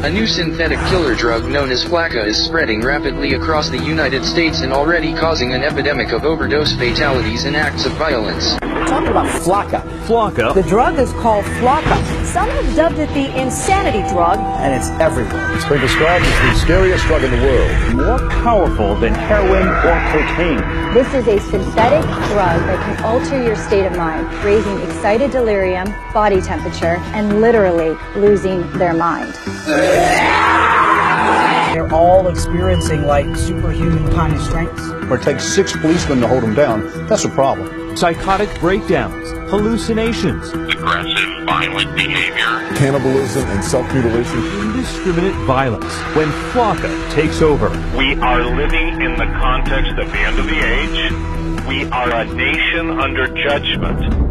A new synthetic killer drug known as Flakka is spreading rapidly across the United States and already causing an epidemic of overdose fatalities and acts of violence. We're talking about Flakka. Flakka? The drug is called Flakka. Some have dubbed it the insanity drug. And it's everywhere. It's been described as the scariest drug in the world. More powerful than heroin or cocaine. This is a synthetic drug that can alter your state of mind, raising excited delirium, body temperature, and literally losing their mind. They're all experiencing like superhuman kind of strengths. Or it takes 6 policemen to hold them down. That's a problem. Psychotic breakdowns, hallucinations, aggressive, violent behavior, Cannibalism and self-mutilation. indiscriminate violence. When Flakka takes over, We are living in the context of the end of the age. We are a nation under judgment.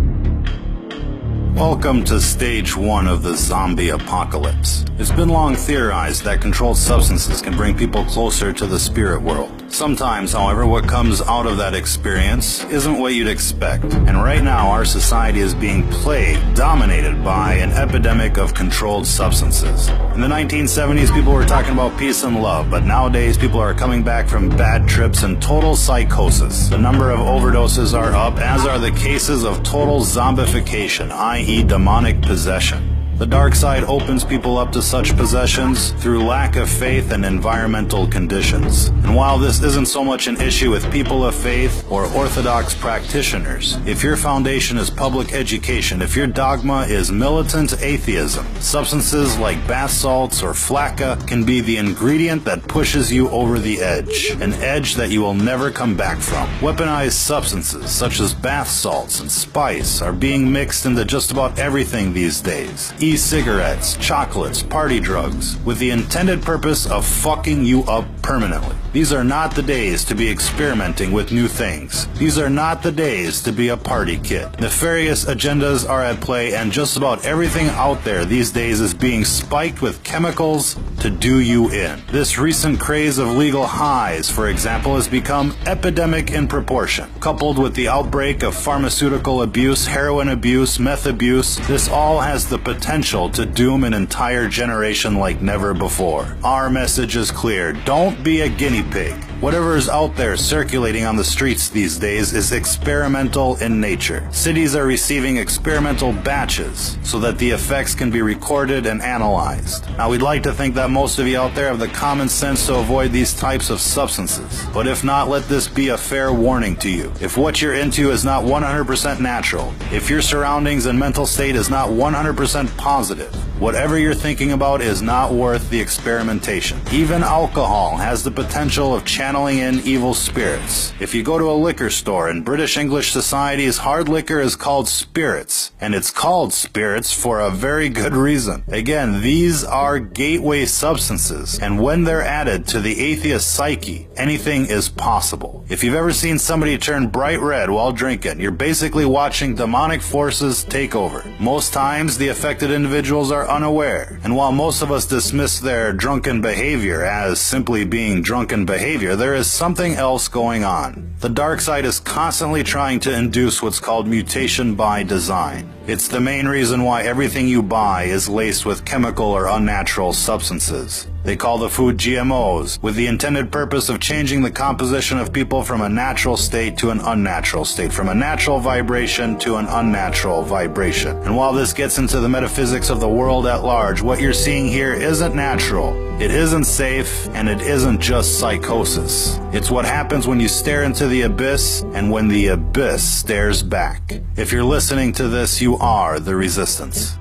Welcome to stage 1 of the zombie apocalypse. It's been long theorized that controlled substances can bring people closer to the spirit world. Sometimes, however, what comes out of that experience isn't what you'd expect. And right now, our society is being plagued, dominated by an epidemic of controlled substances. In the 1970s, people were talking about peace and love, but nowadays people are coming back from bad trips and total psychosis. The number of overdoses are up, as are the cases of total zombification, i.e. demonic possession. The dark side opens people up to such possessions through lack of faith and environmental conditions. And while this isn't so much an issue with people of faith or orthodox practitioners, if your foundation is public education, if your dogma is militant atheism, substances like bath salts or Flakka can be the ingredient that pushes you over the edge, an edge that you will never come back from. Weaponized substances such as bath salts and spice are being mixed into just about everything these days. E-cigarettes, chocolates, party drugs, with the intended purpose of fucking you up permanently. These are not the days to be experimenting with new things. These are not the days to be a party kid. Nefarious agendas are at play, and just about everything out there these days is being spiked with chemicals to do you in. This recent craze of legal highs, for example, has become epidemic in proportion. Coupled with the outbreak of pharmaceutical abuse, heroin abuse, meth abuse, this all has the potential to doom an entire generation like never before. Our message is clear. Don't be a guinea pig. Whatever is out there circulating on the streets these days is experimental in nature. Cities are receiving experimental batches so that the effects can be recorded and analyzed. Now, we'd like to think that most of you out there have the common sense to avoid these types of substances. But if not, let this be a fair warning to you. If what you're into is not 100% natural, if your surroundings and mental state is not 100% positive, whatever you're thinking about is not worth the experimentation. Even alcohol has the potential of channeling in evil spirits. If you go to a liquor store, in British English societies, hard liquor is called spirits, and it's called spirits for a very good reason. Again, these are gateway substances, and when they're added to the atheist psyche, anything is possible. If you've ever seen somebody turn bright red while drinking, you're basically watching demonic forces take over. Most times, the affected individuals are unaware, and while most of us dismiss their drunken behavior as simply being drunken behavior, there is something else going on. The dark side is constantly trying to induce what's called mutation by design. It's the main reason why everything you buy is laced with chemical or unnatural substances. They call the food GMOs, with the intended purpose of changing the composition of people from a natural state to an unnatural state, from a natural vibration to an unnatural vibration. And while this gets into the metaphysics of the world at large, what you're seeing here isn't natural, it isn't safe, and it isn't just psychosis. It's what happens when you stare into the abyss, and when the abyss stares back. If you're listening to this, you are the resistance.